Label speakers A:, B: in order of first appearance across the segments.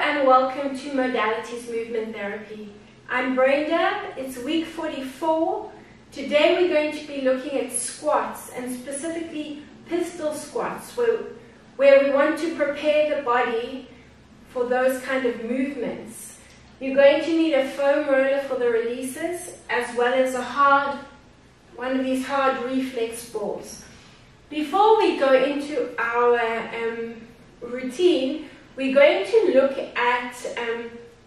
A: and welcome to Modalities Movement Therapy. I'm Brenda, it's week 44. Today we're going to be looking at squats and specifically pistol squats where we want to prepare the body for those kind of movements. You're going to need a foam roller for the releases as well as one of these hard reflex balls. Before we go into our routine, we're going to look at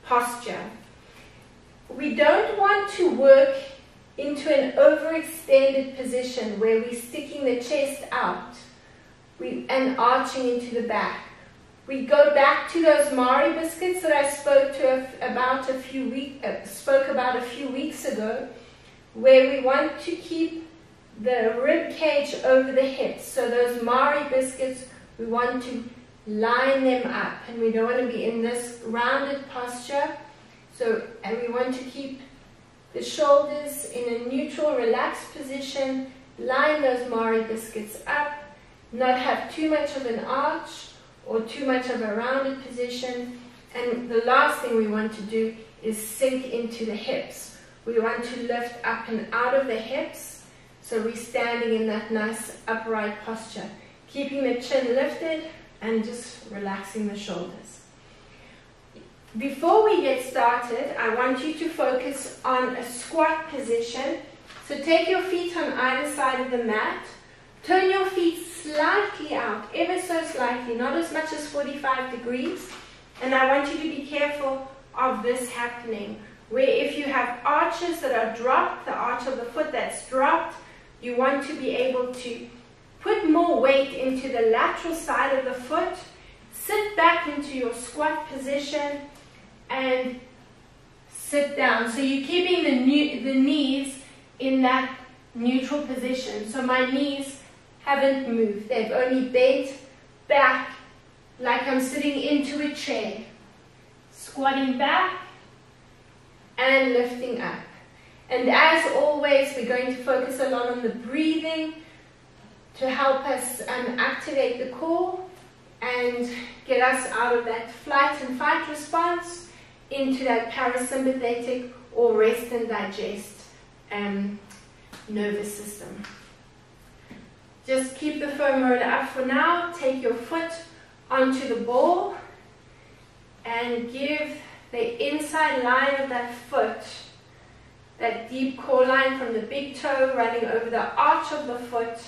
A: posture. We don't want to work into an overextended position where we're sticking the chest out and arching into the back. We go back to those Mari biscuits that I spoke about a few weeks ago, where we want to keep the rib cage over the hips. So those Mari biscuits, we want to line them up, and we don't want to be in this rounded posture. And we want to keep the shoulders in a neutral, relaxed position, line those Mari biscuits up, not have too much of an arch or too much of a rounded position. And the last thing we want to do is sink into the hips. We want to lift up and out of the hips, so we're standing in that nice upright posture, keeping the chin lifted and just relaxing the shoulders. Before we get started, I want you to focus on a squat position. So take your feet on either side of the mat. Turn your feet slightly out, ever so slightly, not as much as 45 degrees. And I want you to be careful of this happening, where if you have arches that are dropped, the arch of the foot that's dropped, you want to be able to put more weight into the lateral side of the foot, sit back into your squat position, and sit down. So you're keeping the knees in that neutral position. So my knees haven't moved. They've only bent back like I'm sitting into a chair. Squatting back and lifting up. And as always, we're going to focus a lot on the breathing to help us activate the core and get us out of that flight and fight response into that parasympathetic or rest and digest nervous system. Just keep the foam roller up for now. Take your foot onto the ball and give the inside line of that foot, that deep core line from the big toe running over the arch of the foot,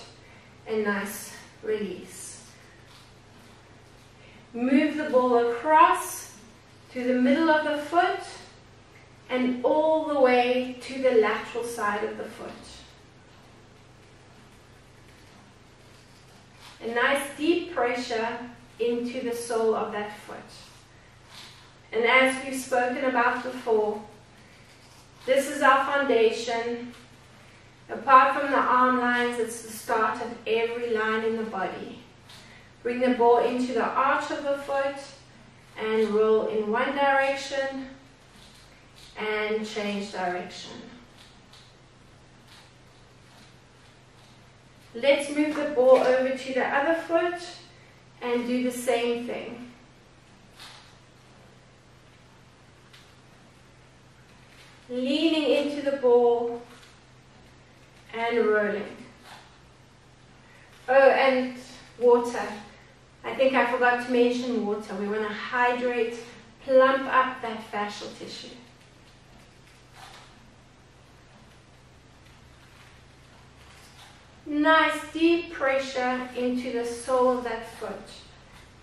A: a nice release. Move the ball across to the middle of the foot and all the way to the lateral side of the foot. A nice deep pressure into the sole of that foot. And as we've spoken about before, this is our foundation. Apart from the arm lines, it's the start of every line in the body. Bring the ball into the arch of the foot and roll in one direction and change direction. Let's move the ball over to the other foot and do the same thing. Leaning into the ball and rolling. Oh, and water. I think I forgot to mention water. We want to hydrate, plump up that fascial tissue. Nice deep pressure into the sole of that foot.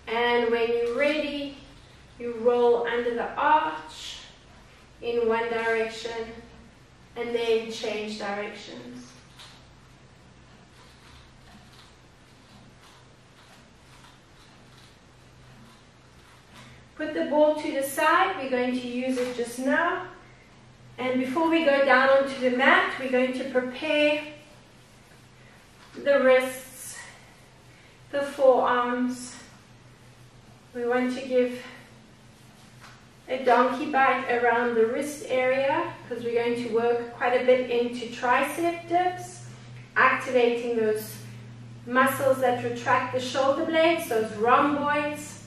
A: And when you're ready, you roll under the arch in one direction and then change directions. Put the ball to the side. We're going to use it just now. And before we go down onto the mat, we're going to prepare the wrists, the forearms. We want to give a donkey bite around the wrist area because we're going to work quite a bit into tricep dips, activating those muscles that retract the shoulder blades, those rhomboids.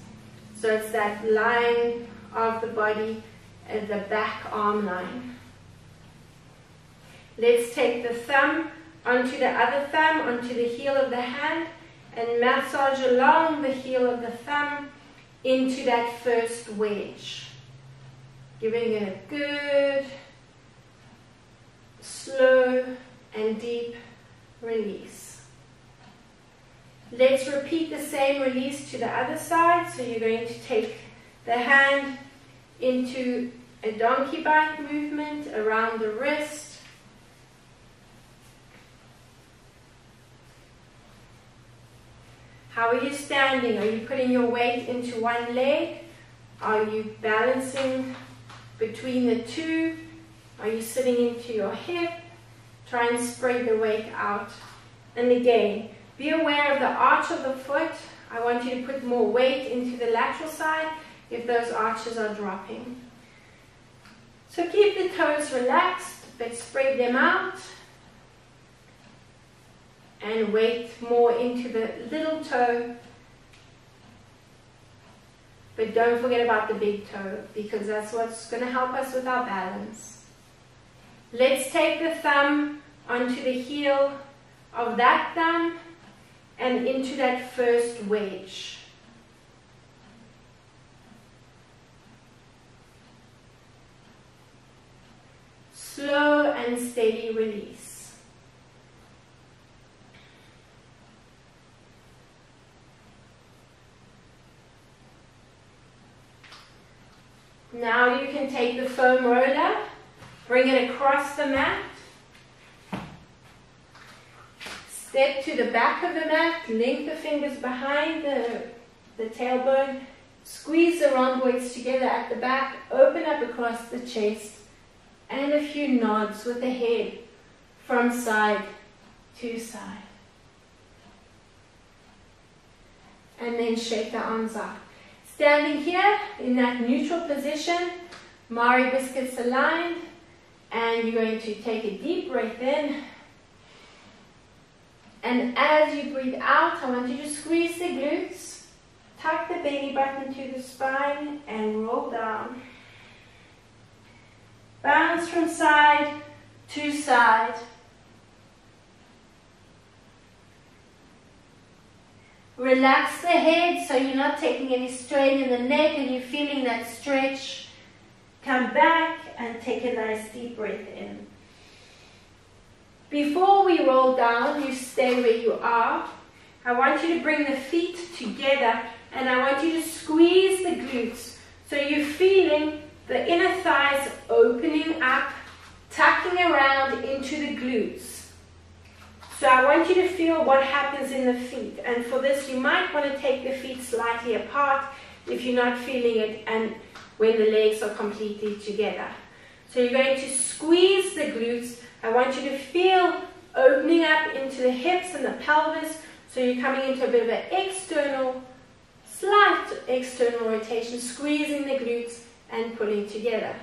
A: So it's that line of the body at the back arm line. Let's take the thumb onto the other thumb, onto the heel of the hand, and massage along the heel of the thumb into that first wedge. Giving it a good, slow and deep release. Let's repeat the same release to the other side. So you're going to take the hand into a donkey bite movement around the wrist. How are you standing? Are you putting your weight into one leg? Are you balancing between the two? Are you sitting into your hip? Try and spread the weight out. And again, be aware of the arch of the foot. I want you to put more weight into the lateral side if those arches are dropping. So keep the toes relaxed, but spread them out. And weight more into the little toe. But don't forget about the big toe, because that's what's going to help us with our balance. Let's take the thumb onto the heel of that thumb and into that first wedge. Slow and steady release. Now you can take the foam roller, bring it across the mat, step to the back of the mat, link the fingers behind the tailbone, squeeze the rhomboids together at the back, open up across the chest, and a few nods with the head from side to side. And then shake the arms out. Standing here in that neutral position, Mari biscuits aligned, and you're going to take a deep breath in. And as you breathe out, I want you to squeeze the glutes, tuck the belly button to the spine, and roll down. Bounce from side to side. Relax the head so you're not taking any strain in the neck and you're feeling that stretch. Come back and take a nice deep breath in. Before we roll down, you stay where you are. I want you to bring the feet together and I want you to squeeze the glutes. So you're feeling the inner thighs opening up, tucking around into the glutes. So I want you to feel what happens in the feet. And for this, you might want to take the feet slightly apart if you're not feeling it and when the legs are completely together. So you're going to squeeze the glutes. I want you to feel opening up into the hips and the pelvis. So you're coming into a bit of an slight external rotation, squeezing the glutes and pulling together.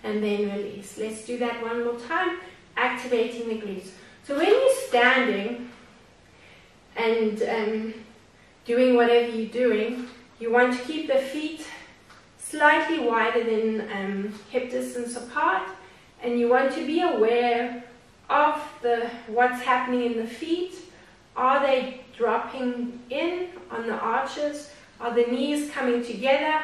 A: And then release. Let's do that one more time, activating the glutes. So when you're standing and doing whatever you're doing, you want to keep the feet slightly wider than hip distance apart, and you want to be aware of what's happening in the feet. Are they dropping in on the arches? Are the knees coming together?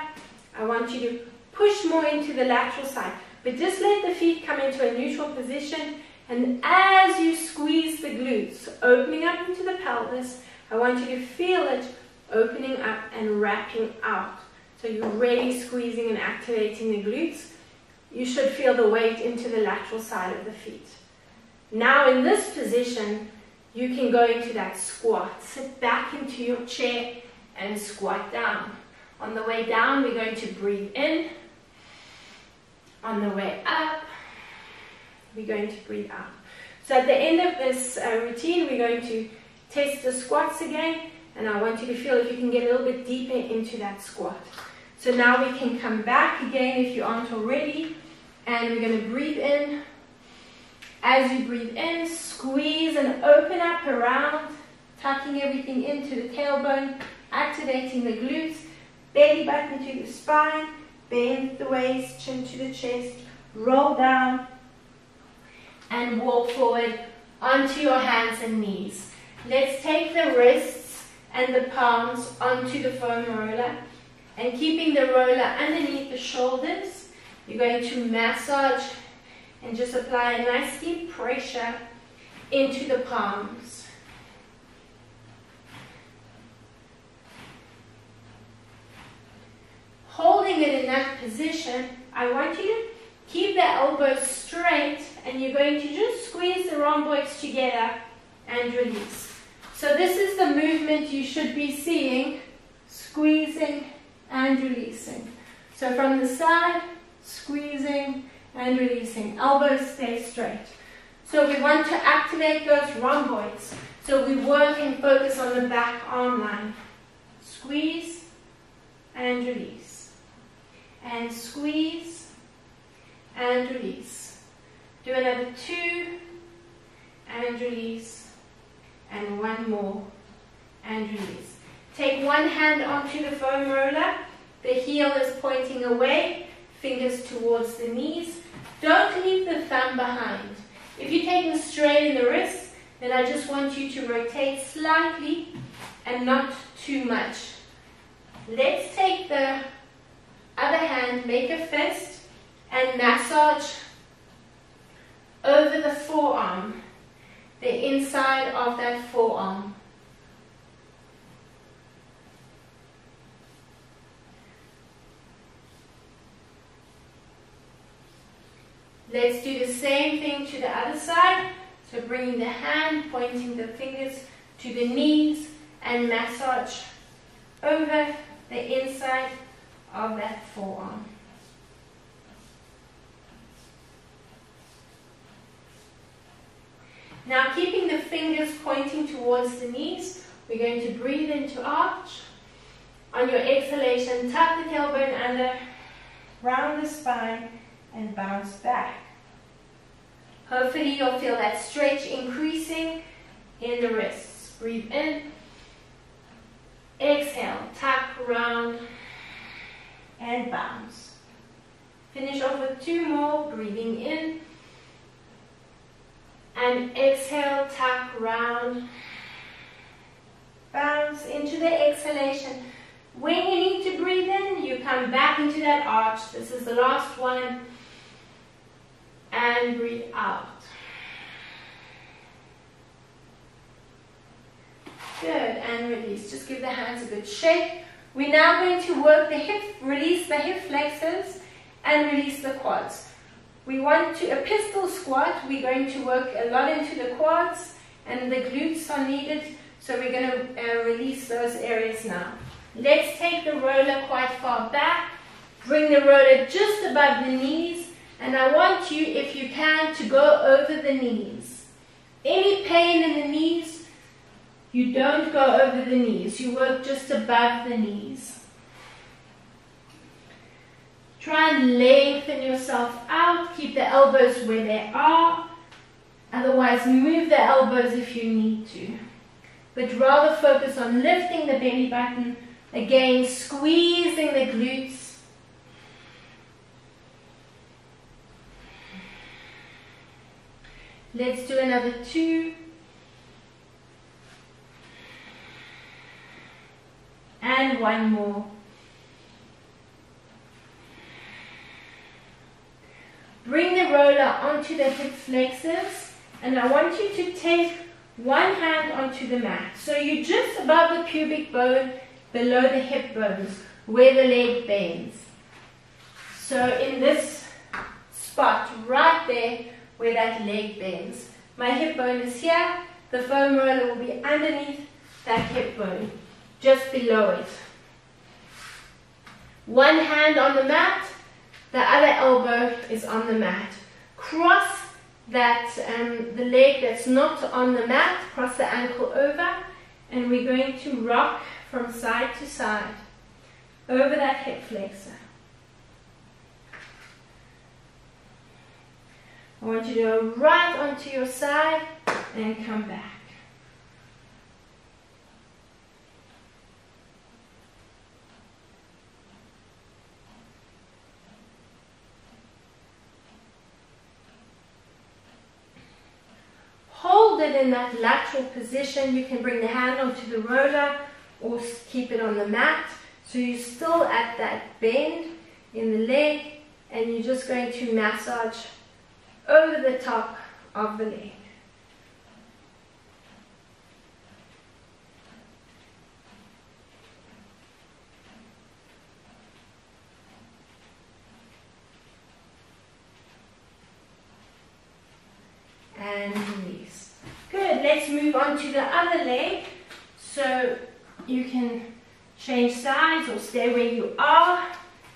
A: I want you to push more into the lateral side, but just let the feet come into a neutral position. And as you squeeze the glutes, opening up into the pelvis, I want you to feel it opening up and wrapping out. So you're really squeezing and activating the glutes. You should feel the weight into the lateral side of the feet. Now in this position, you can go into that squat. Sit back into your chair and squat down. On the way down, we're going to breathe in. On the way up, we're going to breathe out. So at the end of this routine, we're going to test the squats again, and I want you to feel if you can get a little bit deeper into that squat. So now we can come back again if you aren't already, and we're going to breathe in. As you breathe in, squeeze and open up around, tucking everything into the tailbone, activating the glutes, belly button to the spine, bend the waist, chin to the chest, roll down, and walk forward onto your hands and knees. Let's take the wrists and the palms onto the foam roller, and keeping the roller underneath the shoulders, you're going to massage and just apply a nice deep pressure into the palms. Holding it in that position, I want you to keep the elbows straight, and you're going to just squeeze the rhomboids together and release. So this is the movement you should be seeing, squeezing and releasing. So from the side, squeezing and releasing. Elbows stay straight. So we want to activate those rhomboids. So we work and focus on the back arm line. Squeeze and release. And squeeze and release. Do another 2 and release. And 1 more and release. Take one hand onto the foam roller. The heel is pointing away, fingers towards the knees. Don't leave the thumb behind. If you're taking strain in the wrists, then I just want you to rotate slightly and not too much. Let's take the other hand, make a fist, and massage over the forearm, the inside of that forearm. Let's do the same thing to the other side. So bringing the hand, pointing the fingers to the knees, and massage over the inside of that forearm. Now, keeping the fingers pointing towards the knees, we're going to breathe into arch. On your exhalation, tuck the tailbone under, round the spine, and bounce back. Hopefully you'll feel that stretch increasing in the wrists. Breathe in. Exhale, tuck, round, and bounce. Finish off with 2 more. Breathing in. And exhale, tuck, round, bounce into the exhalation. When you need to breathe in, you come back into that arch. This is the last one. And breathe out. Good, and release. Just give the hands a good shake. We're now going to work the hip, release the hip flexors and release the quads. We want to, a pistol squat, we're going to work a lot into the quads, and the glutes are needed, so we're going to release those areas now. Let's take the roller quite far back, bring the roller just above the knees, and I want you, if you can, to go over the knees. Any pain in the knees, you don't go over the knees. You work just above the knees. Try and lengthen yourself out. Keep the elbows where they are. Otherwise, move the elbows if you need to. But rather focus on lifting the belly button. Again, squeezing the glutes. Let's do another 2. And 1 more. Bring the roller onto the hip flexors, and I want you to take one hand onto the mat. So you're just above the pubic bone, below the hip bones, where the leg bends. So in this spot, right there, where that leg bends. My hip bone is here. The foam roller will be underneath that hip bone, just below it. One hand on the mat, the other elbow is on the mat. Cross that, the leg that's not on the mat, cross the ankle over, and we're going to rock from side to side over that hip flexor. I want you to go right onto your side and come back. hold it in that lateral position. You can bring the hand onto the roller or keep it on the mat. So you're still at that bend in the leg, and you're just going to massage over the top of the leg. And release. Good, let's move on to the other leg. So you can change sides or stay where you are.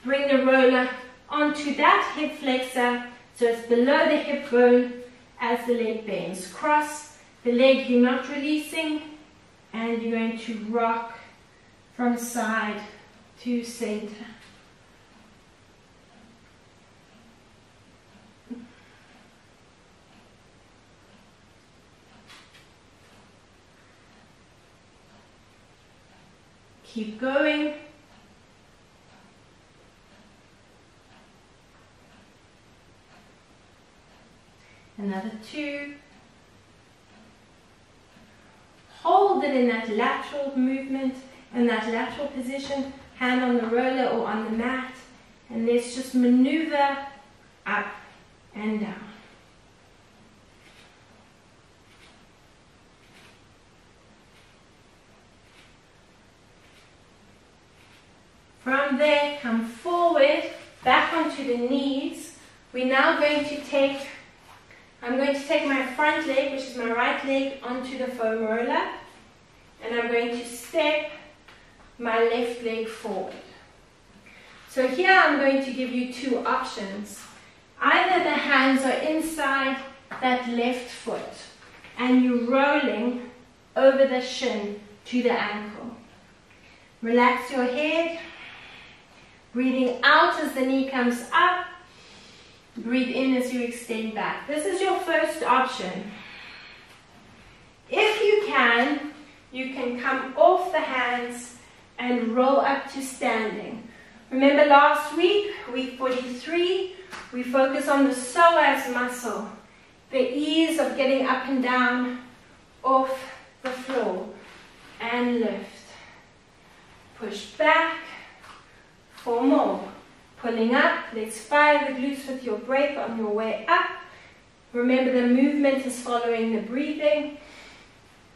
A: Bring the roller onto that hip flexor so it's below the hip bone as the leg bends. Cross the leg you're not releasing, and you're going to rock from side to center. Keep going. Another 2. Hold it in that lateral movement, in that lateral position, hand on the roller or on the mat, and let's just maneuver up and down. From there, come forward, back onto the knees. We're now going to take, I'm going to take my front leg, which is my right leg, onto the foam roller. And I'm going to step my left leg forward. So here I'm going to give you 2 options. Either the hands are inside that left foot and you're rolling over the shin to the ankle. Relax your head. Breathing out as the knee comes up. Breathe in as you extend back. This is your first option. If you can come off the hands and roll up to standing. Remember last week, week 43, we focus on the psoas muscle, the ease of getting up and down off the floor, and lift. Push back. 4 more. Pulling up. Let's fire the glutes with your breath on your way up. Remember the movement is following the breathing.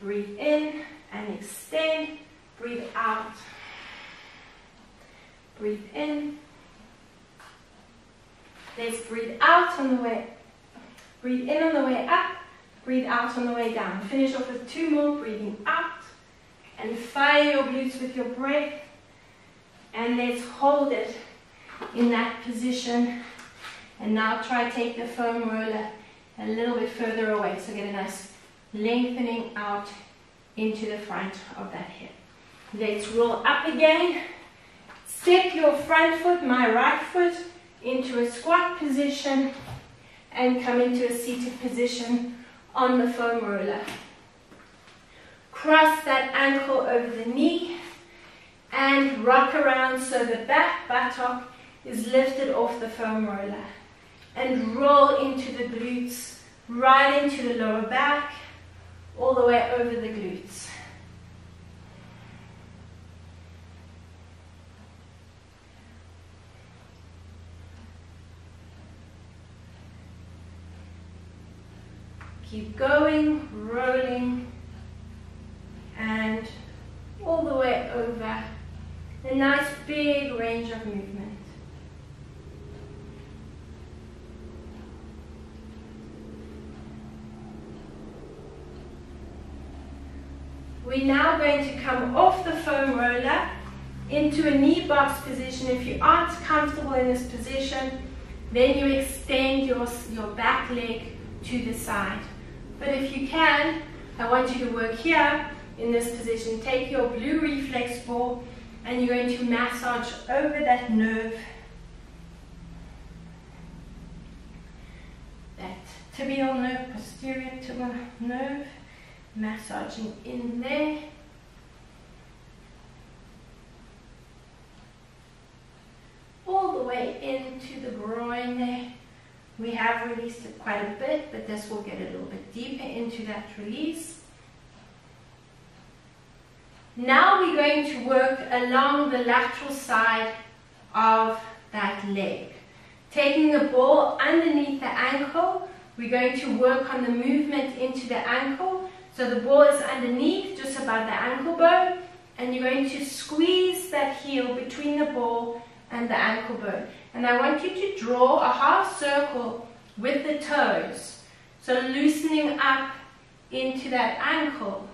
A: Breathe in and extend. Breathe out. Breathe in. Let's breathe out on the way. Breathe in on the way up. Breathe out on the way down. Finish off with 2 more. Breathing out. And fire your glutes with your breath. And let's hold it in that position. And now try to take the foam roller a little bit further away. So get a nice lengthening out into the front of that hip. Let's roll up again. Step your front foot, my right foot, into a squat position and come into a seated position on the foam roller. Cross that ankle over the knee and rock around so the back buttock is lifted off the foam roller. And roll into the glutes, right into the lower back, all the way over the glutes. Keep going, rolling, and all the way over. A nice big range of movement. We're now going to come off the foam roller into a knee box position. If you aren't comfortable in this position, then you extend your back leg to the side. But if you can, I want you to work here in this position. Take your blue reflex ball and you're going to massage over that nerve, that tibial nerve, posterior tibial nerve, massaging in there. All the way into the groin there, We have released it quite a bit, but this will get a little bit deeper into that release. Now we're going to work along the lateral side of that leg. Taking the ball underneath the ankle, we're going to work on the movement into the ankle. So the ball is underneath, just above the ankle bone, and you're going to squeeze that heel between the ball and the ankle bone. And I want you to draw a half circle with the toes, so loosening up into that ankle.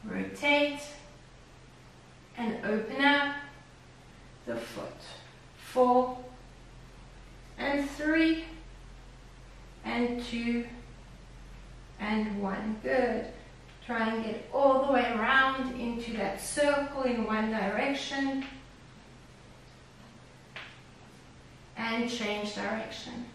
A: Rotate and open up the foot. 4 and 3 and 2 and 1. Good. Try and get all the way around into that circle in one direction. And change direction.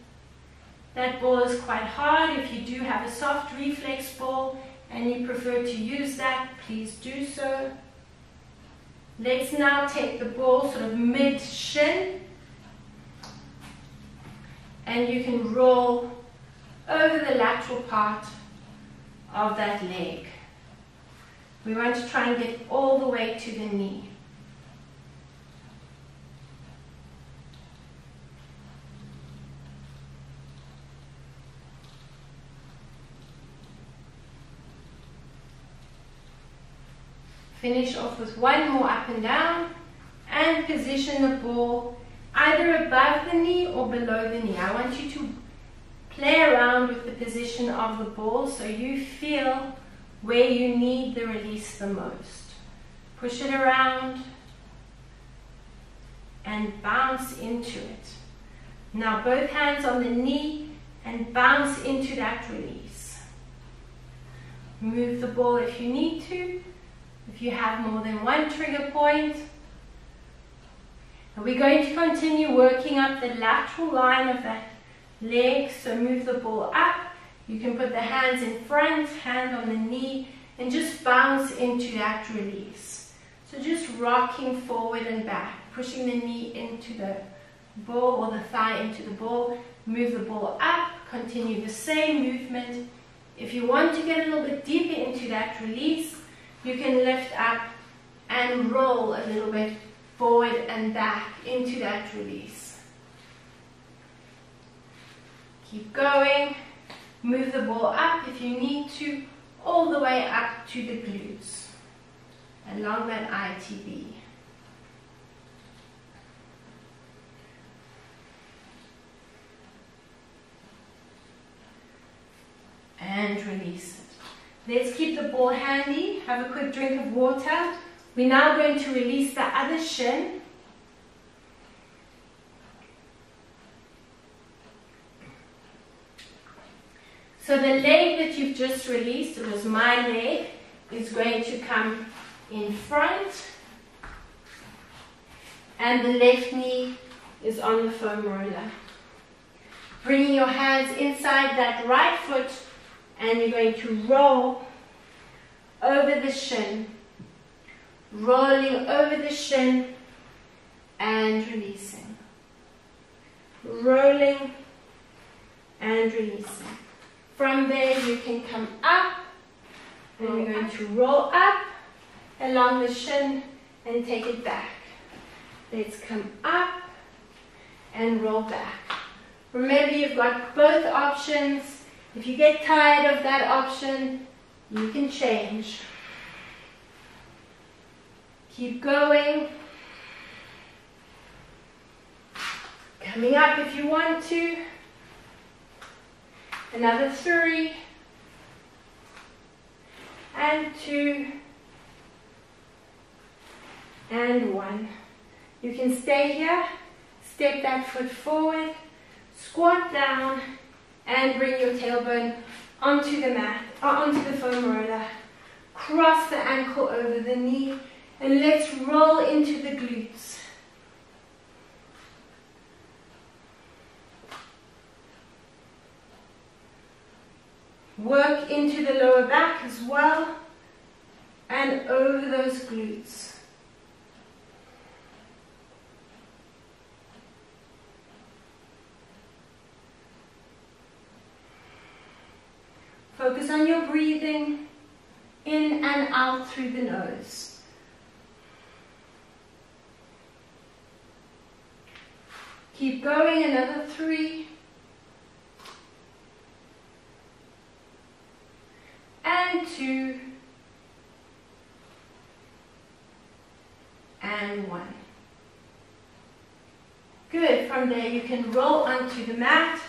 A: That ball is quite hard. If you do have a soft reflex ball and you prefer to use that, please do so. Let's now take the ball sort of mid-shin, and you can roll over the lateral part of that leg. We want to try and get all the way to the knee. Finish off with one more up and down, and position the ball either above the knee or below the knee. I want you to play around with the position of the ball so you feel where you need the release the most. Push it around and bounce into it. Now both hands on the knee and bounce into that release. Move the ball if you need to. If you have more than one trigger point. And we're going to continue working up the lateral line of that leg. So move the ball up. You can put the hands in front, hand on the knee, and just bounce into that release. So just rocking forward and back, pushing the knee into the ball or the thigh into the ball. Move the ball up, continue the same movement. If you want to get a little bit deeper into that release, you can lift up and roll a little bit forward and back into that release. Keep going. Move the ball up if you need to, all the way up to the glutes, along that ITB. And release it. Let's keep the ball handy. Have a quick drink of water. We're now going to release the other shin. So the leg that you've just released, it was my leg, is going to come in front. And the left knee is on the foam roller. Bringing your hands inside that right foot, and you're going to roll over the shin, rolling over the shin and releasing, rolling and releasing. From there you can come up, and you're going to roll up along the shin and take it back. Let's come up and roll back. Remember, you've got both options. If you get tired of that option, you can change. Keep going. Coming up if you want to. Another 3 and 2 and 1. You can stay here, step that foot forward, squat down, and bring your tailbone onto the mat, or onto the foam roller. Cross the ankle over the knee, and let's roll into the glutes. Work into the lower back as well, and over those glutes. Focus on your breathing in and out through the nose. Keep going, another 3. And 2. And 1. Good. From there you can roll onto the mat.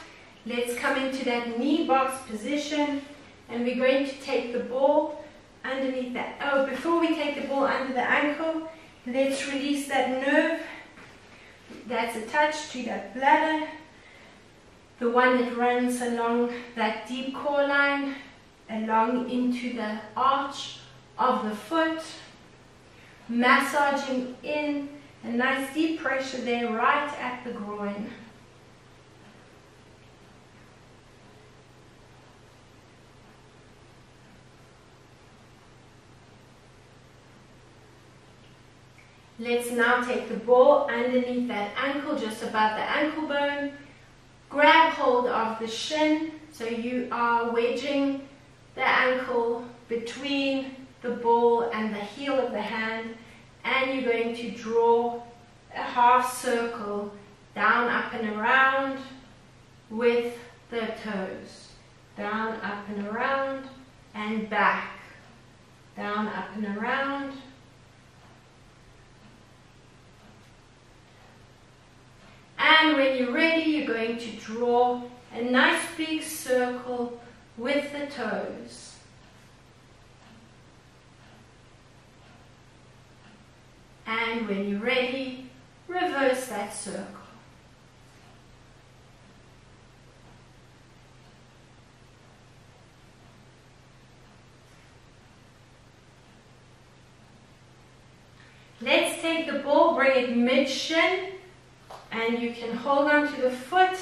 A: Let's come into that knee box position, and we're going to take the ball underneath that. Oh, before we take the ball under the ankle, let's release that nerve that's attached to that bladder, the one that runs along that deep core line, along into the arch of the foot, massaging in a nice deep pressure there right at the groin. Let's now take the ball underneath that ankle, just above the ankle bone. Grab hold of the shin, so you are wedging the ankle between the ball and the heel of the hand, and you're going to draw a half circle down, up and around with the toes. Down, up and around, and back. Down, up and around. And when you're ready, you're going to draw a nice big circle with the toes. And when you're ready, reverse that circle. Let's take the ball, bring it mid-shin, and you can hold on to the foot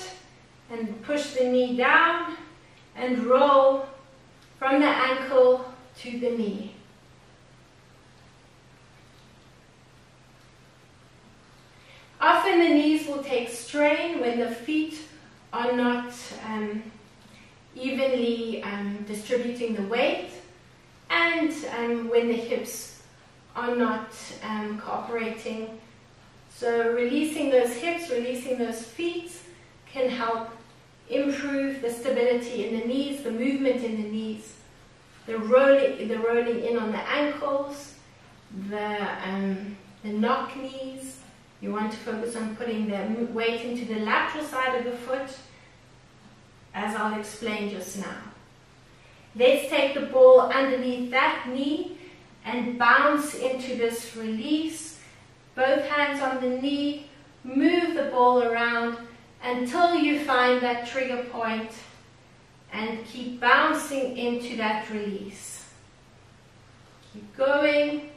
A: and push the knee down and roll from the ankle to the knee. Often the knees will take strain when the feet are not evenly distributing the weight, and when the hips are not cooperating. So releasing those hips, releasing those feet can help improve the stability in the knees, the movement in the knees, the rolling in on the ankles, the knock knees. You want to focus on putting the weight into the lateral side of the foot, as I'll explain just now. Let's take the ball underneath that knee and bounce into this release. Both hands on the knee, move the ball around until you find that trigger point, and keep bouncing into that release. Keep going.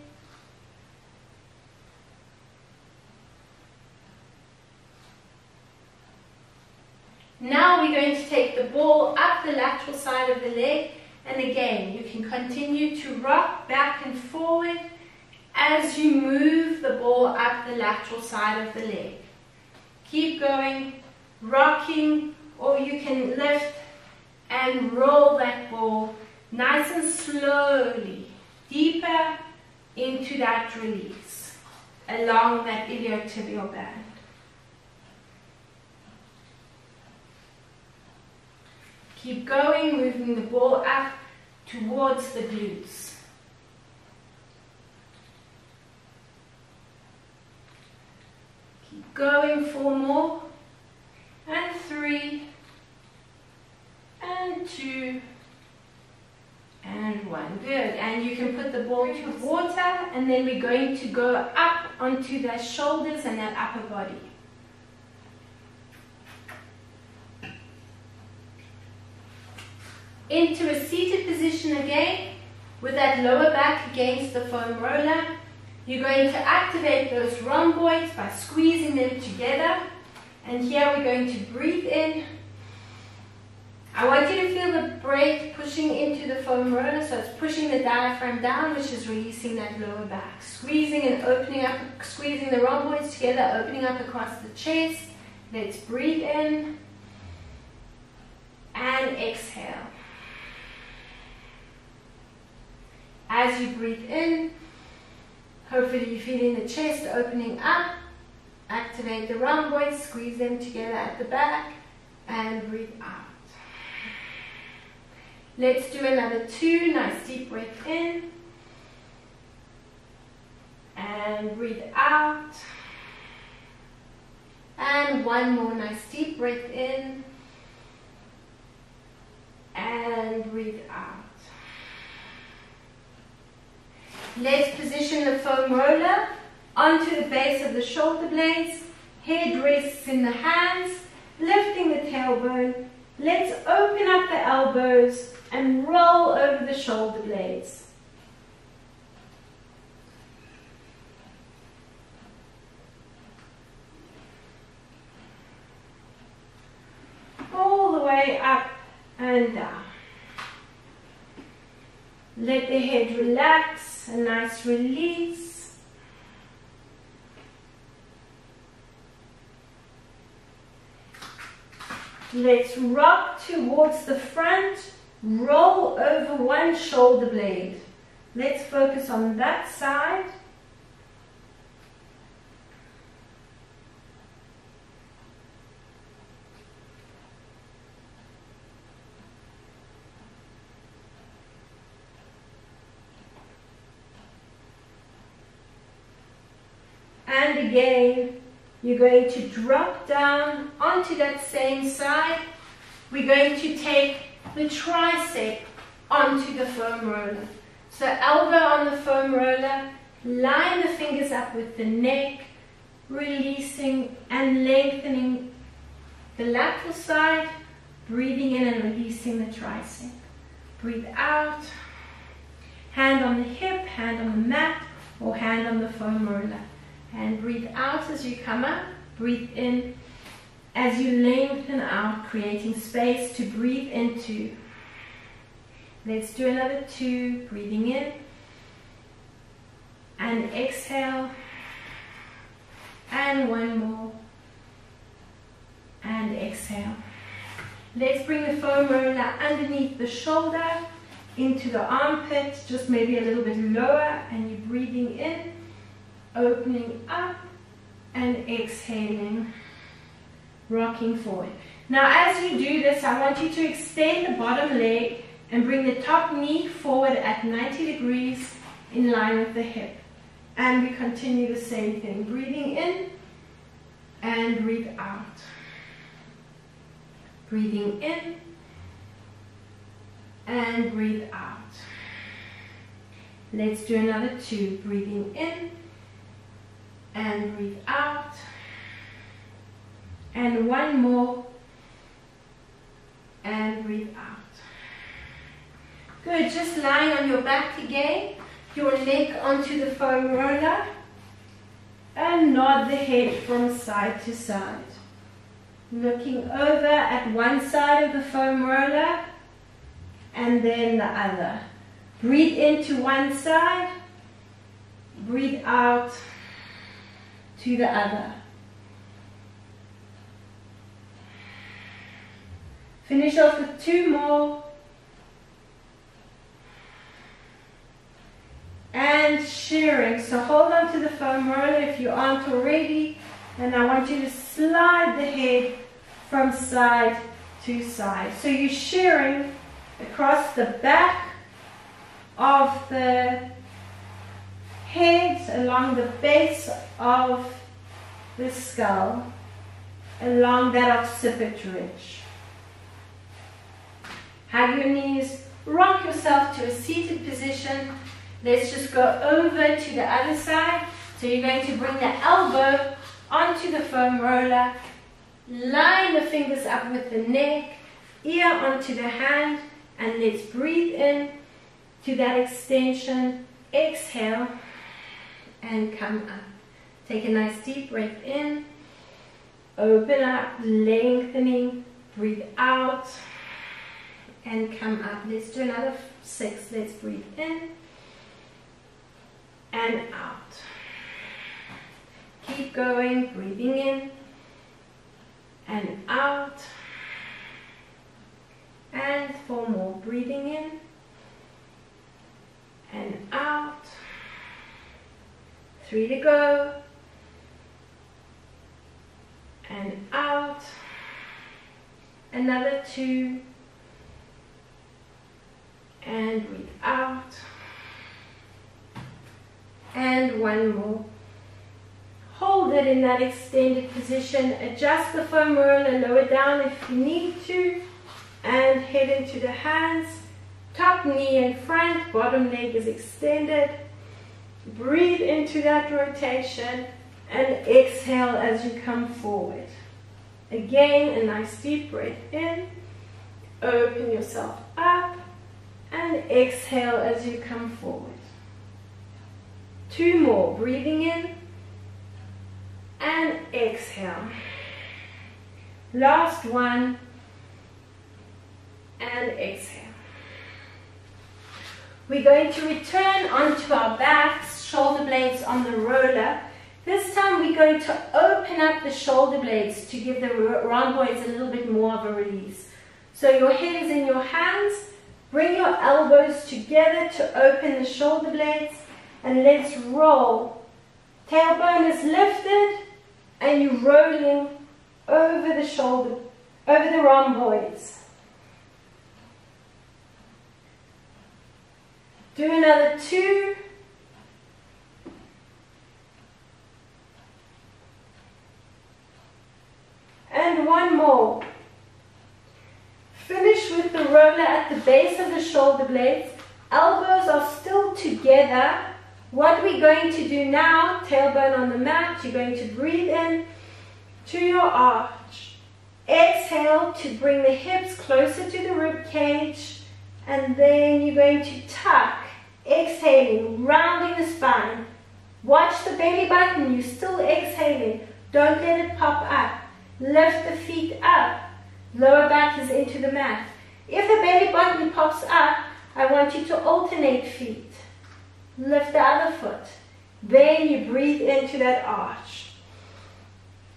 A: Now we're going to take the ball up the lateral side of the leg, and again you can continue to rock back and forward as you move the ball up the lateral side of the leg. Keep going, rocking, or you can lift and roll that ball nice and slowly, deeper into that release, along that iliotibial band. Keep going, moving the ball up towards the glutes. Keep going, 4 more, and 3, and 2, and 1. Good. And you can put the ball to water, and then we're going to go up onto the shoulders and that upper body. Into a seated position again, with that lower back against the foam roller. You're going to activate those rhomboids by squeezing them together. And here we're going to breathe in. I want you to feel the breath pushing into the foam roller, so it's pushing the diaphragm down, which is releasing that lower back. Squeezing and opening up, squeezing the rhomboids together, opening up across the chest. Let's breathe in and exhale. As you breathe in, hopefully you're feeling the chest opening up. Activate the rhomboids, squeeze them together at the back, and breathe out. Let's do another 2. Nice deep breath in. And breathe out. And 1 more nice deep breath in. And breathe out. Let's position the foam roller onto the base of the shoulder blades. Head rests in the hands, lifting the tailbone. Let's open up the elbows and roll over the shoulder blades. All the way up and down. Let the head relax, a nice release. Let's rock towards the front, roll over one shoulder blade. Let's focus on that side. And again, you're going to drop down onto that same side. We're going to take the tricep onto the foam roller. So elbow on the foam roller, line the fingers up with the neck, releasing and lengthening the lateral side, breathing in and releasing the tricep. Breathe out, hand on the hip, hand on the mat, or hand on the foam roller. And breathe out as you come up, breathe in as you lengthen out, creating space to breathe into. Let's do another 2, breathing in and exhale, and 1 more and exhale. Let's bring the foam roller underneath the shoulder into the armpit, just maybe a little bit lower, and you're breathing in, opening up and exhaling, rocking forward. Now as you do this, I want you to extend the bottom leg and bring the top knee forward at 90 degrees in line with the hip. And we continue the same thing, breathing in and breathe out. Breathing in and breathe out. Let's do another 2, breathing in and breathe out, and 1 more and breathe out. Good, just lying on your back again, your neck onto the foam roller, and nod the head from side to side. Looking over at one side of the foam roller and then the other. Breathe into one side, breathe out to the other. Finish off with 2 more. And shearing. So hold on to the foam roller if you aren't already. And I want you to slide the head from side to side. So you're shearing across the back of the head, along the base of the skull, along that occiput ridge. Hug your knees, rock yourself to a seated position. Let's just go over to the other side. So you're going to bring the elbow onto the foam roller, line the fingers up with the neck, ear onto the hand, and let's breathe in to that extension. Exhale and come up. Take a nice deep breath in, open up, lengthening, breathe out and come up. Let's do another 6. Let's breathe in and out. Keep going, breathing in and out. And 4 more, breathing in and 3 to go. And out. Another 2. And breathe out. And 1 more. Hold it in that extended position. Adjust the foam roller, lower down if you need to. And head into the hands. Top knee in front, bottom leg is extended. Breathe into that rotation and exhale as you come forward. Again, a nice deep breath in. Open yourself up and exhale as you come forward. 2 more. Breathing in and exhale. Last one and exhale. We're going to return onto our backs, shoulder blades on the roller. This time we're going to open up the shoulder blades to give the rhomboids a little bit more of a release. So your head is in your hands. Bring your elbows together to open the shoulder blades and let's roll. Tailbone is lifted and you're rolling over the shoulder, over the rhomboids. Do another 2. And 1 more. Finish with the roller at the base of the shoulder blades. Elbows are still together. What we're going to do now, tailbone on the mat, you're going to breathe in to your arch. Exhale to bring the hips closer to the rib cage. And then you're going to tuck. Exhaling, rounding the spine. Watch the belly button, you're still exhaling. Don't let it pop up. Lift the feet up. Lower back is into the mat. If the belly button pops up, I want you to alternate feet. Lift the other foot. Then you breathe into that arch.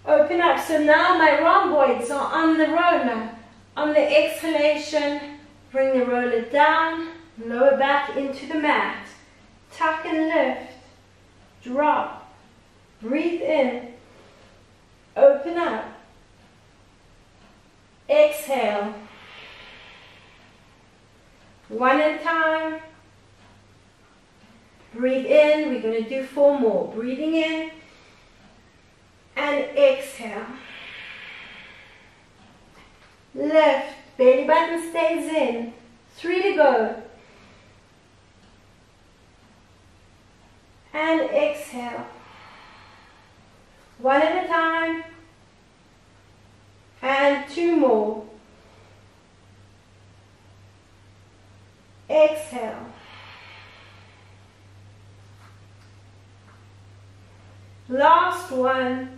A: Open up. So now my rhomboids are on the roller. On the exhalation, bring the roller down. Lower back into the mat. Tuck and lift. Drop. Breathe in. Open up. Exhale. One at a time. Breathe in. We're going to do 4 more. Breathing in. And exhale. Lift. Belly button stays in. 3 to go. And exhale. 1 at a time. And 2 more. Exhale. Last one.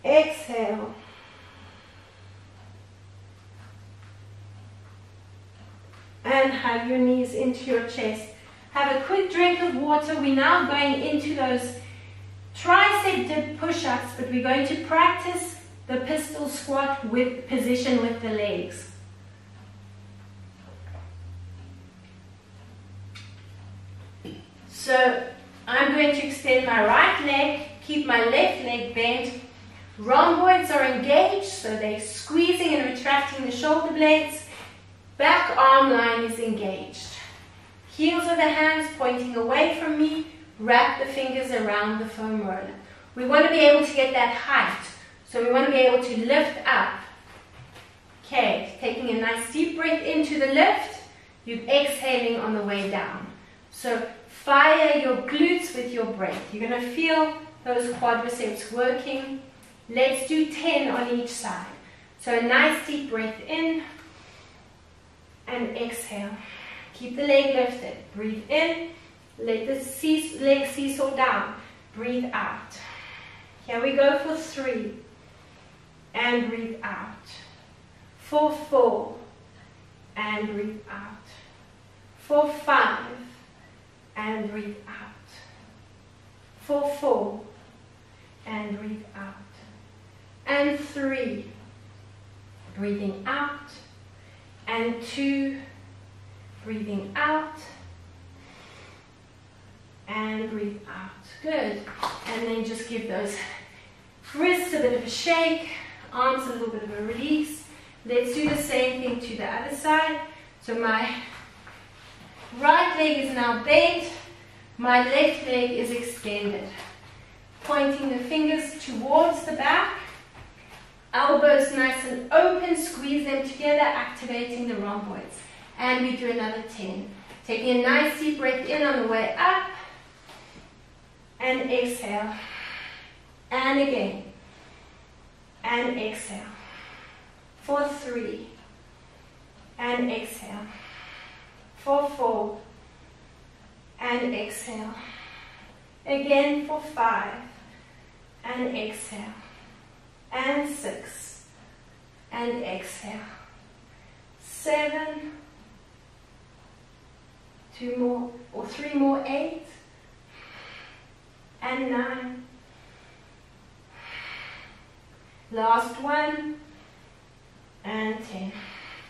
A: Exhale. And hug your knees into your chest. Have a quick drink of water. We're now going into those tricep dip push-ups, but we're going to practice the pistol squat with position with the legs. So I'm going to extend my right leg, keep my left leg bent. Rhomboids are engaged, so they're squeezing and retracting the shoulder blades. Back arm line is engaged. Heels of the hands pointing away from me. Wrap the fingers around the foam roller. We want to be able to get that height. So we want to be able to lift up. Okay, taking a nice deep breath into the lift. You're exhaling on the way down. So fire your glutes with your breath. You're going to feel those quadriceps working. Let's do 10 on each side. So a nice deep breath in and exhale. Keep the leg lifted. Breathe in. Let the leg seesaw down. Breathe out. Here we go for 3. And breathe out. For 4. And breathe out. For 5. And breathe out. For 4. And breathe out. And 3. Breathing out. And 2. Breathing out. and breathe out. Good. And then just give those wrists a bit of a shake, arms a little bit of a release. Let's do the same thing to the other side. So my right leg is now bent, my left leg is extended. Pointing the fingers towards the back, elbows nice and open, squeeze them together, activating the rhomboids. And we do another 10. Taking a nice deep breath in on the way up, and exhale. And again. And exhale. For 3. And exhale. For 4. And exhale. Again for 5. And exhale. And 6. And exhale. 7. 2 more, or 3 more, 8. And 9. Last one. And 10.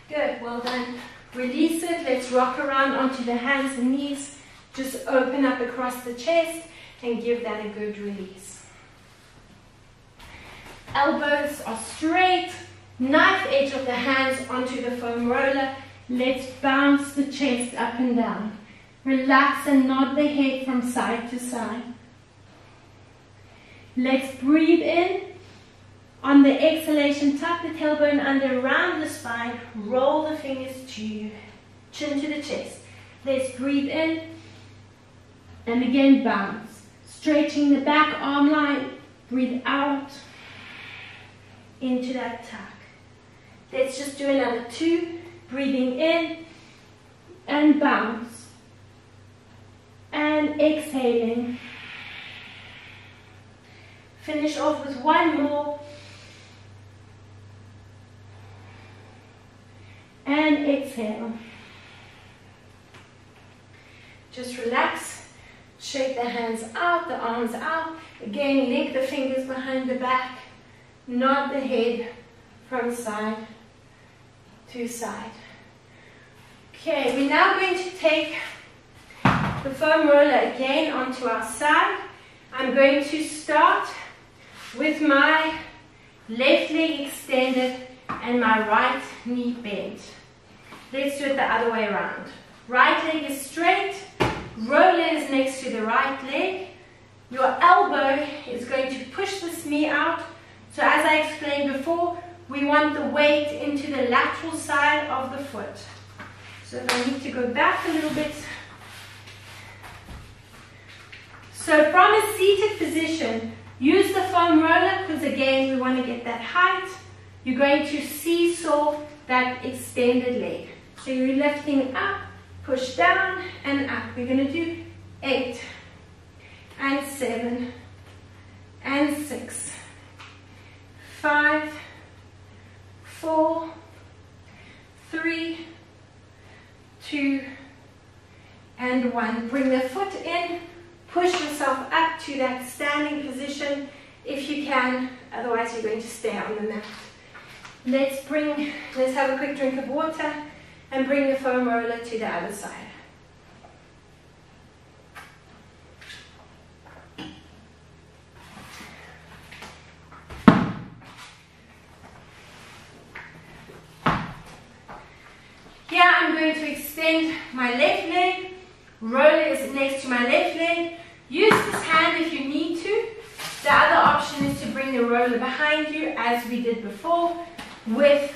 A: Good, well done. Release it. Let's rock around onto the hands and knees. Just open up across the chest and give that a good release. Elbows are straight. Knife edge of the hands onto the foam roller. Let's bounce the chest up and down. Relax and nod the head from side to side. Let's breathe in. On the exhalation, tuck the tailbone under, round the spine, roll the fingers to chin to the chest. Let's breathe in and again bounce. Stretching the back arm line, breathe out into that tuck. Let's just do another 2. Breathing in and bounce. And exhaling. Finish off with 1 more. And exhale. Just relax. Shake the hands out, the arms out. Again, link the fingers behind the back. Nod the head from side to side. Okay, we're now going to take the foam roller again onto our side. I'm going to start with my left leg extended and my right knee bent. Let's do it the other way around. Right leg is straight, roller is next to the right leg. Your elbow is going to push this knee out. So as I explained before, we want the weight into the lateral side of the foot. So if I need to go back a little bit. So from a seated position, use the foam roller because again we want to get that height. You're going to seesaw that extended leg. So you're lifting up, push down and up. We're going to do 8 and 7 and 6, 5, 4, 3, 2, and 1. Bring the foot in, push yourself up to that standing position if you can, otherwise you're going to stay on the mat. Let's have a quick drink of water and bring the foam roller to the other side. Here I'm going to extend my left leg. Roller is next to my left leg. Use this hand if you need to. The other option is to bring the roller behind you as we did before with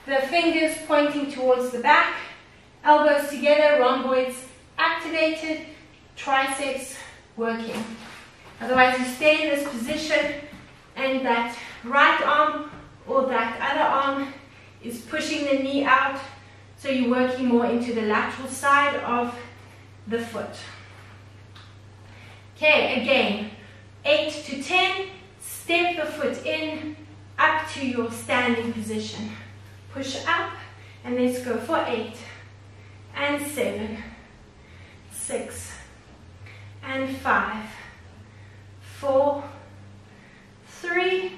A: the fingers pointing towards the back, elbows together, rhomboids activated, triceps working. Otherwise you stay in this position and that right arm or that other arm is pushing the knee out, so you're working more into the lateral side of the foot. Okay, again, 8 to 10, step the foot in, up to your standing position. Push up, and let's go for 8, and 7, 6, and 5, 4, 3,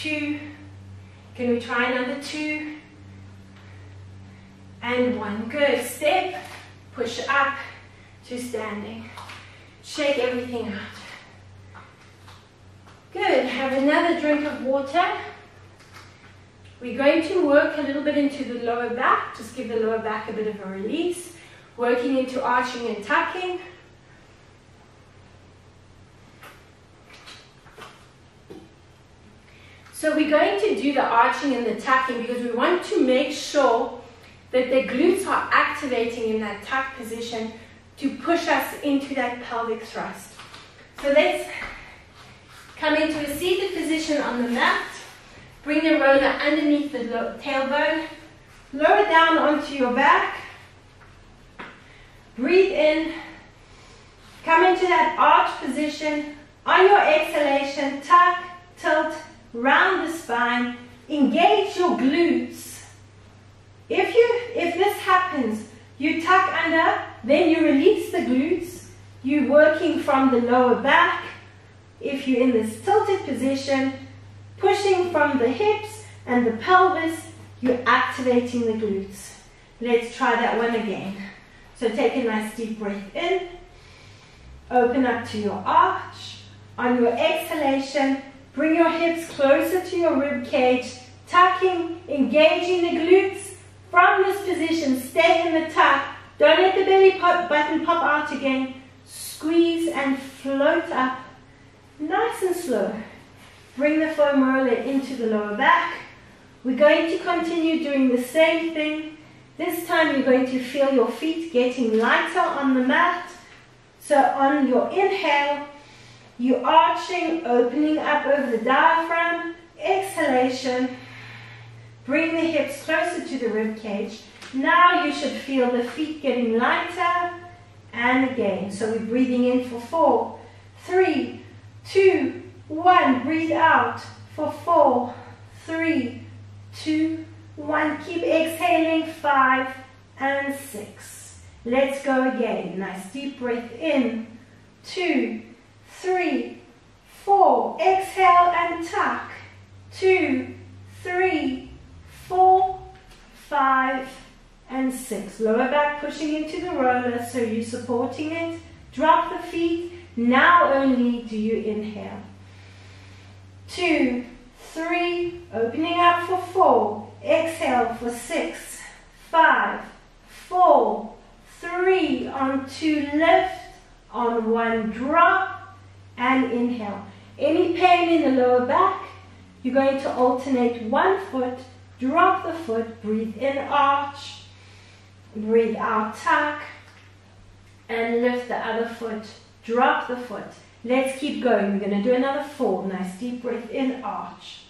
A: 2, can we try another 2, and 1. Good, step, push up, to standing. Shake everything out. Good. Have another drink of water. We're going to work a little bit into the lower back. Just give the lower back a bit of a release. Working into arching and tucking. So we're going to do the arching and the tucking because we want to make sure that the glutes are activating in that tuck position to push us into that pelvic thrust. So let's come into a seated position on the mat. Bring the roller underneath the tailbone. Lower down onto your back. Breathe in. Come into that arch position. On your exhalation, tuck, tilt, round the spine. Engage your glutes. If this happens, you tuck under, then you release the glutes. You're working from the lower back. If you're in this tilted position, pushing from the hips and the pelvis, you're activating the glutes. Let's try that one again. So take a nice deep breath in. Open up to your arch. On your exhalation, bring your hips closer to your rib cage, tucking, engaging the glutes. From this position, stay in the tuck. Don't let the belly button pop out again. Squeeze and float up. Nice and slow. Bring the foam roller into the lower back. We're going to continue doing the same thing. This time you're going to feel your feet getting lighter on the mat. So on your inhale, you're arching, opening up over the diaphragm. Exhalation. Bring the hips closer to the rib cage. Now you should feel the feet getting lighter. And again. So we're breathing in for 4, 3, 2, 1. Breathe out for 4, 3, 2, 1. Keep exhaling. 5 and 6. Let's go again. Nice deep breath in. 2, 3, 4. Exhale and tuck. 2, 3, 4, 5 and 6. Lower back pushing into the roller, so you're supporting it. Drop the feet. Now only do you inhale. 2, 3, opening up for 4. Exhale for 6, 5, 4, 3. On 2, lift. On 1, drop and inhale. Any pain in the lower back, you're going to alternate one foot. Drop the foot, breathe in, arch, breathe out, tuck, and lift the other foot, drop the foot. Let's keep going. We're going to do another 4. Nice deep breath in, arch.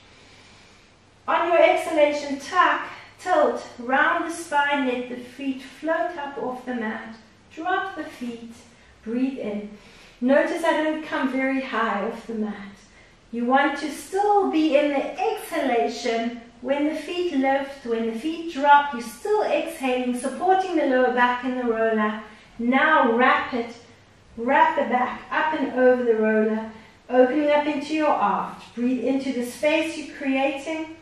A: On your exhalation, tuck, tilt, round the spine, let the feet float up off the mat. Drop the feet, breathe in. Notice I don't come very high off the mat. You want to still be in the exhalation. When the feet lift, when the feet drop, you're still exhaling, supporting the lower back in the roller. Now wrap it. Wrap the back up and over the roller, opening up into your arch. Breathe into the space you're creating.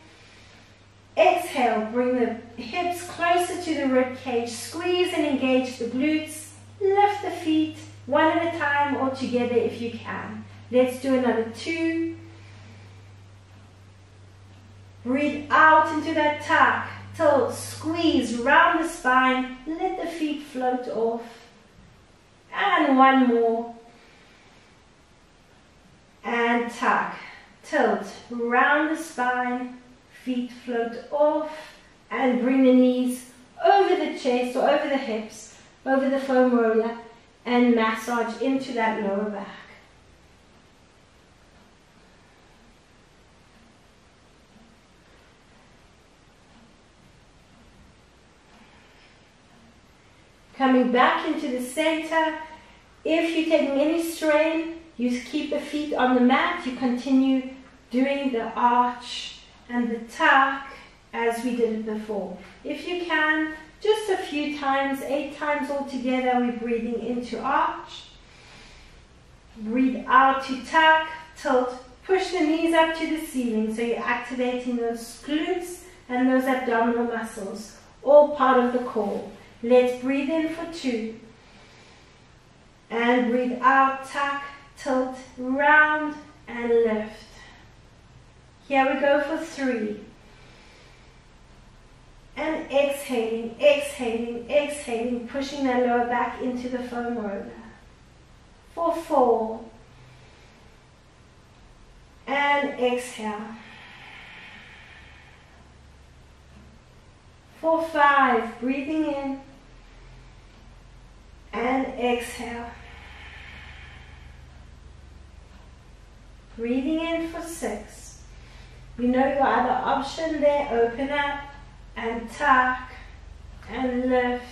A: Exhale, bring the hips closer to the rib cage. Squeeze and engage the glutes. Lift the feet one at a time or together if you can. Let's do another 2. Breathe out into that tuck, tilt, squeeze, round the spine, let the feet float off. And 1 more. And tuck, tilt, round the spine, feet float off, and bring the knees over the chest or over the hips, over the foam roller, and massage into that lower back. Coming back into the center. If you're taking any strain, you keep the feet on the mat. You continue doing the arch and the tuck as we did it before. If you can, just a few times, 8 times altogether, we're breathing into arch. Breathe out to tuck, tilt, push the knees up to the ceiling. So you're activating those glutes and those abdominal muscles, all part of the core. Let's breathe in for 2. And breathe out, tuck, tilt, round, and lift. Here we go for 3. And exhaling, exhaling, exhaling, pushing that lower back into the foam roller. For 4. And exhale. For 5, breathing in. And exhale. Breathing in for 6. You know your other option there. Open up and tuck and lift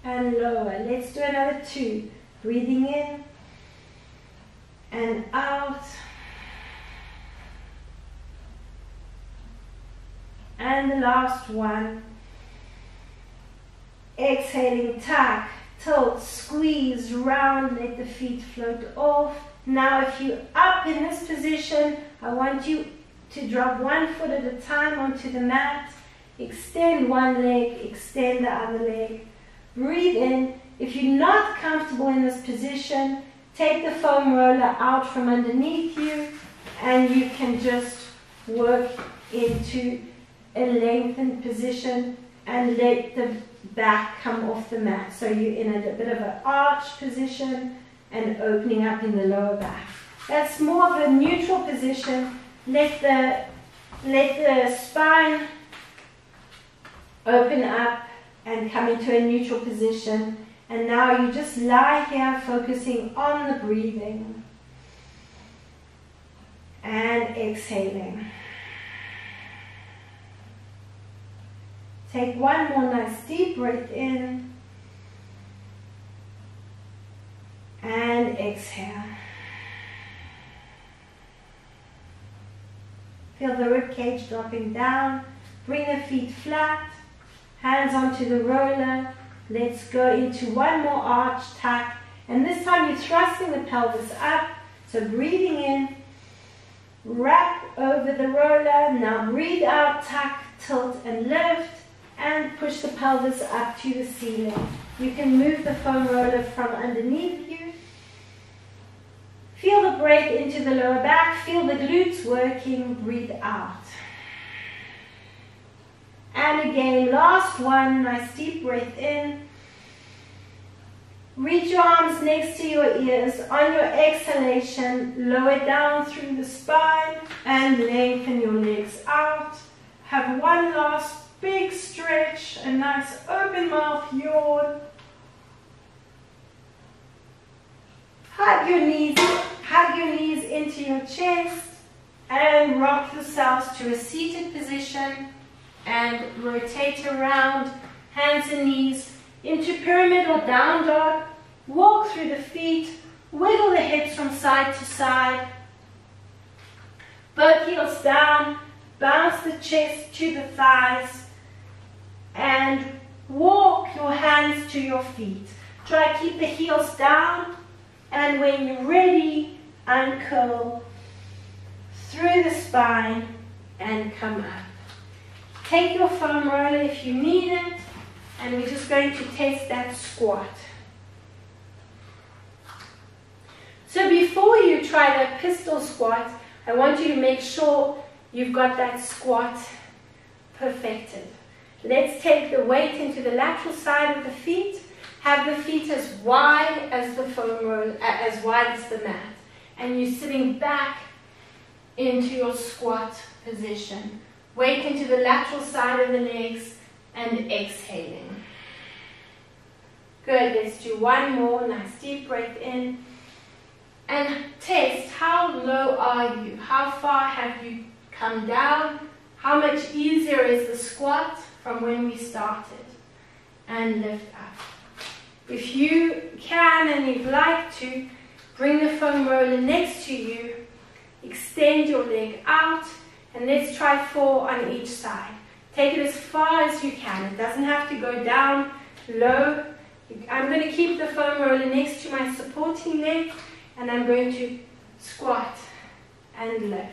A: and lower. Let's do another 2. Breathing in and out. And the last one. Exhaling, tuck, tilt, squeeze, round, let the feet float off. Now if you're up in this position, I want you to drop one foot at a time onto the mat. Extend one leg, extend the other leg. Breathe in. If you're not comfortable in this position, take the foam roller out from underneath you and you can just work into a lengthened position and let the back come off the mat. So you're in a bit of an arch position and opening up in the lower back. That's more of a neutral position. Let the spine open up and come into a neutral position. And now you just lie here focusing on the breathing and exhaling. Take one more nice deep breath in and exhale. Feel the rib cage dropping down. Bring the feet flat, hands onto the roller. Let's go into one more arch tuck. And this time you're thrusting the pelvis up. So breathing in, wrap over the roller. Now breathe out, tuck, tilt, and lift. And push the pelvis up to the ceiling. You can move the foam roller from underneath you. Feel the breath into the lower back. Feel the glutes working. Breathe out. And again, last one. Nice deep breath in. Reach your arms next to your ears. On your exhalation, lower down through the spine and lengthen your legs out. Have one last big stretch, a nice open mouth yawn. Hug your knees into your chest and rock yourselves to a seated position and rotate around, hands and knees into pyramid or down dog. Walk through the feet, wiggle the hips from side to side. Both heels down, bounce the chest to the thighs. And walk your hands to your feet. Try to keep the heels down. And when you're ready, uncurl through the spine and come up. Take your foam roller if you need it. And we're just going to test that squat. So before you try that pistol squat, I want you to make sure you've got that squat perfected. Let's take the weight into the lateral side of the feet. Have the feet as wide as the foam roller, as wide as the mat. And you're sitting back into your squat position. Weight into the lateral side of the legs and exhaling. Good, let's do one more. Nice deep breath in. And test, how low are you? How far have you come down? How much easier is the squat from when we started? And lift up. If you can and you'd like to, bring the foam roller next to you, extend your leg out, and let's try 4 on each side. Take it as far as you can. It doesn't have to go down low. I'm going to keep the foam roller next to my supporting leg, and I'm going to squat and lift.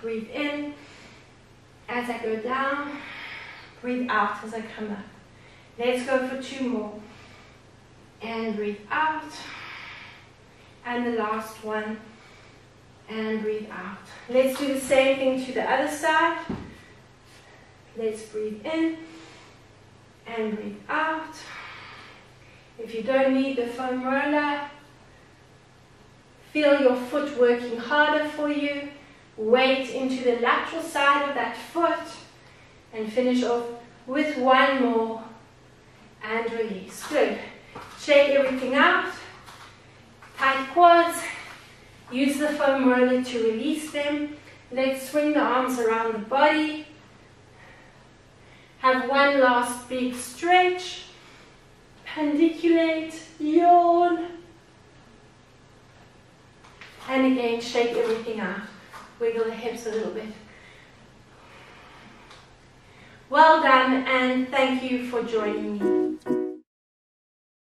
A: Breathe in as I go down. Breathe out as I come up. Let's go for 2 more. And breathe out. And the last one. And breathe out. Let's do the same thing to the other side. Let's breathe in and breathe out. If you don't need the foam roller, feel your foot working harder for you. Weight into the lateral side of that foot and finish off with one more and release. Good. Shake everything out. Tight quads. Use the foam roller to release them. Let's swing the arms around the body. Have one last big stretch. Pandiculate, yawn. And again, shake everything out. Wiggle the hips a little bit. Well done, and thank you for joining me.